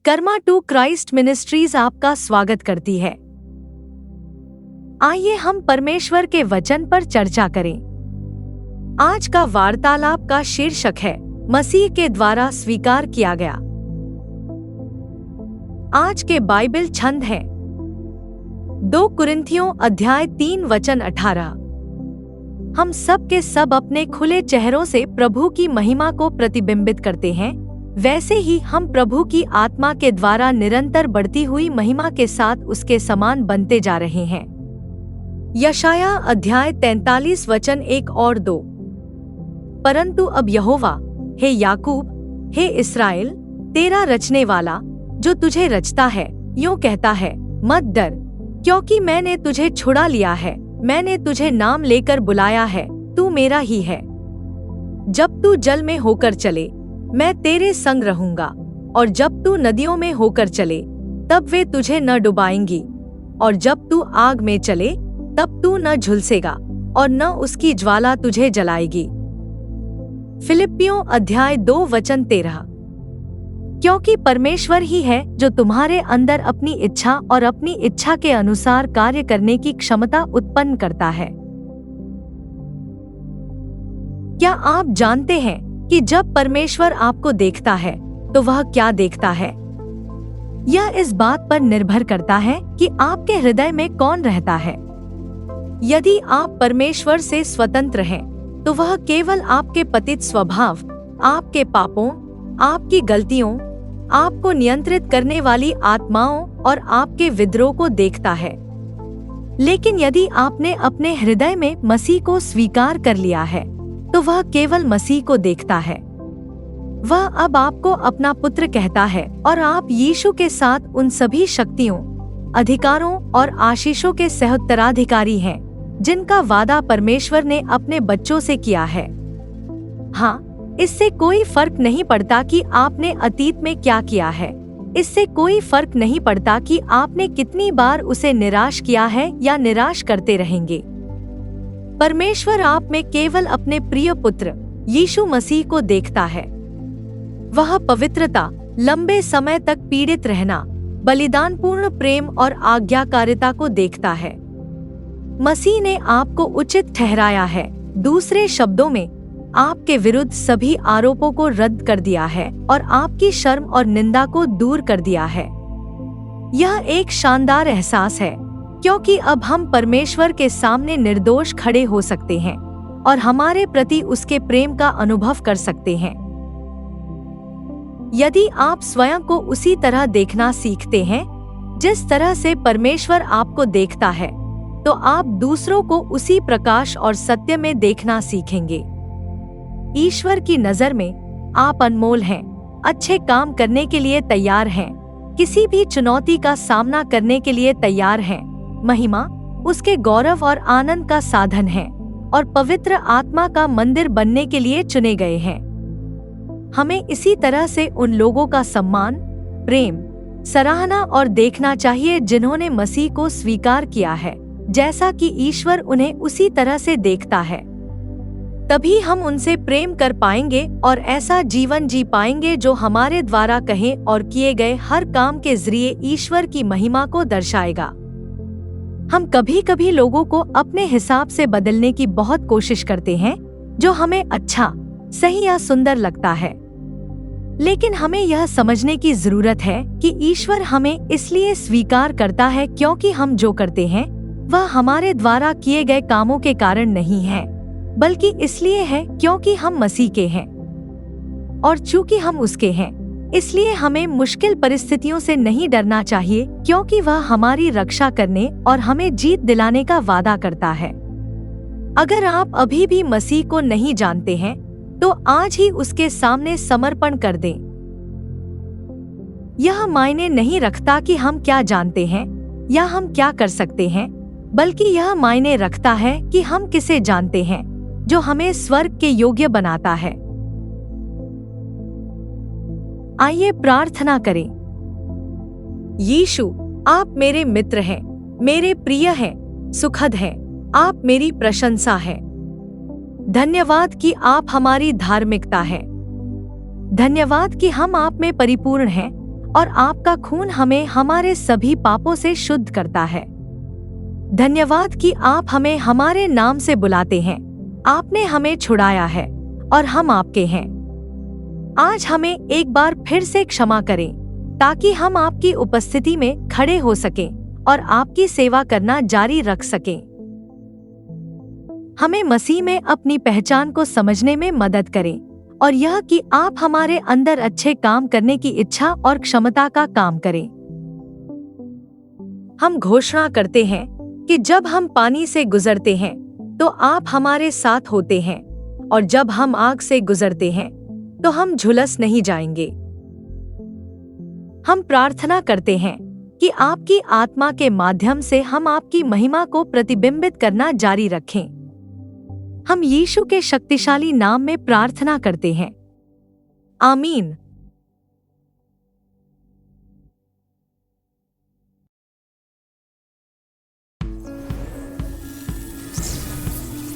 Karma to Christ ministries आपका स्वागत करती है। आइए हम परमेश्वर के वचन पर चर्चा करें। आज का वार्तालाप का शीर्षक है मसीह के द्वारा स्वीकार किया गया। आज के बाइबल छंद है 2 कुरिन्थियों अध्याय 3 वचन 18। हम सब के सब अपने खुले चेहरों से प्रभु की महिमा को प्रतिबिंबित करते हैं, वैसे ही हम प्रभु की आत्मा के द्वारा निरंतर बढ़ती हुई महिमा के साथ उसके समान बनते जा रहे हैं। यशाया अध्याय 43 वचन 1 और 2। परंतु अब यहोवा, हे याकूब, हे इस्राएल, तेरा रचने वाला जो तुझे रचता है, यूं कहता है, मत डर, क्योंकि मैंने तुझे छुड़ा लिया है, मैंने तुझे नाम लेकर बुलाया है, तू मेरा ही है। जब तू जल में होकर चले, मैं तेरे संग रहूंगा, और जब तू नदियों में होकर चले, तब वे तुझे न डुबाएंगी, और जब तू आग में चले, तब तू न झुलसेगा, और न उसकी ज्वाला तुझे जलाएगी। फिलिप्पियों अध्याय 2 वचन 13। क्योंकि परमेश्वर ही है जो तुम्हारे अंदर अपनी इच्छा और अपनी इच्छा के अनुसार कार्य करने की क्षमता उत्पन्न करता है। क्या आप जानते हैं कि जब परमेश्वर आपको देखता है तो वह क्या देखता है? यह इस बात पर निर्भर करता है कि आपके हृदय में कौन रहता है। यदि आप परमेश्वर से स्वतंत्र हैं, तो वह केवल आपके पतित स्वभाव, आपके पापों, आपकी गलतियों, आपको नियंत्रित करने वाली आत्माओं और आपके विद्रोह को देखता है। लेकिन यदि आपने अपने हृदय में मसीह को स्वीकार कर लिया है, तो वह केवल मसीह को देखता है। वह अब आपको अपना पुत्र कहता है और आप यीशु के साथ उन सभी शक्तियों, अधिकारों और आशीषों के सह-उत्तराधिकारी हैं जिनका वादा परमेश्वर ने अपने बच्चों से किया है। हाँ, इससे कोई फर्क नहीं पड़ता कि आपने अतीत में क्या किया है। इससे कोई फर्क नहीं पड़ता कि आपने कितनी बार उसे निराश किया है या निराश करते रहेंगे। परमेश्वर आप में केवल अपने प्रिय पुत्र यीशु मसीह को देखता है। वह पवित्रता, लंबे समय तक पीड़ित रहना, बलिदानपूर्ण प्रेम और आज्ञाकारिता को देखता है। मसीह ने आपको उचित ठहराया है। दूसरे शब्दों में, आपके विरुद्ध सभी आरोपों को रद्द कर दिया है और आपकी शर्म और निंदा को दूर कर दिया है। यह एक शानदार एहसास है, क्योंकि अब हम परमेश्वर के सामने निर्दोष खड़े हो सकते हैं और हमारे प्रति उसके प्रेम का अनुभव कर सकते हैं। यदि आप स्वयं को उसी तरह देखना सीखते हैं जिस तरह से परमेश्वर आपको देखता है, तो आप दूसरों को उसी प्रकाश और सत्य में देखना सीखेंगे। ईश्वर की नजर में आप अनमोल हैं, अच्छे काम करने के लिए तैयार हैं, किसी भी चुनौती का सामना करने के लिए तैयार हैं, महिमा, उसके गौरव और आनंद का साधन है और पवित्र आत्मा का मंदिर बनने के लिए चुने गए हैं। हमें इसी तरह से उन लोगों का सम्मान, प्रेम, सराहना और देखना चाहिए जिन्होंने मसीह को स्वीकार किया है, जैसा कि ईश्वर उन्हें उसी तरह से देखता है। तभी हम उनसे प्रेम कर पाएंगे और ऐसा जीवन जी पाएंगे जो हमारे द्वारा कहे और किए गए हर काम के जरिए ईश्वर की महिमा को दर्शाएगा। हम कभी कभी लोगों को अपने हिसाब से बदलने की बहुत कोशिश करते हैं, जो हमें अच्छा, सही या सुंदर लगता है। लेकिन हमें यह समझने की जरूरत है कि ईश्वर हमें इसलिए स्वीकार करता है क्योंकि हम जो करते हैं वह हमारे द्वारा किए गए कामों के कारण नहीं है, बल्कि इसलिए है क्योंकि हम मसीह के हैं। और चूंकि हम उसके हैं, इसलिए हमें मुश्किल परिस्थितियों से नहीं डरना चाहिए, क्योंकि वह हमारी रक्षा करने और हमें जीत दिलाने का वादा करता है। अगर आप अभी भी मसीह को नहीं जानते हैं, तो आज ही उसके सामने समर्पण कर दें। यह मायने नहीं रखता कि हम क्या जानते हैं या हम क्या कर सकते हैं, बल्कि यह मायने रखता है कि हम किसे जानते हैं जो हमें स्वर्ग के योग्य बनाता है। आइए प्रार्थना करें। यीशु, आप मेरे मित्र हैं, मेरे प्रिय हैं, सुखद हैं, आप मेरी प्रशंसा हैं। धन्यवाद कि आप हमारी धार्मिकता हैं। धन्यवाद कि हम आप में परिपूर्ण हैं, और आपका खून हमें हमारे सभी पापों से शुद्ध करता है। धन्यवाद कि आप हमें हमारे नाम से बुलाते हैं। आपने हमें छुड़ाया है और हम आपके हैं। आज हमें एक बार फिर से क्षमा करें ताकि हम आपकी उपस्थिति में खड़े हो सकें और आपकी सेवा करना जारी रख सकें। हमें मसीह में अपनी पहचान को समझने में मदद करें और यह कि आप हमारे अंदर अच्छे काम करने की इच्छा और क्षमता का काम करें। हम घोषणा करते हैं कि जब हम पानी से गुजरते हैं तो आप हमारे साथ होते हैं, और जब हम आग से गुजरते हैं तो हम झुलस नहीं जाएंगे। हम प्रार्थना करते हैं कि आपकी आत्मा के माध्यम से हम आपकी महिमा को प्रतिबिंबित करना जारी रखें। हम यीशु के शक्तिशाली नाम में प्रार्थना करते हैं। आमीन।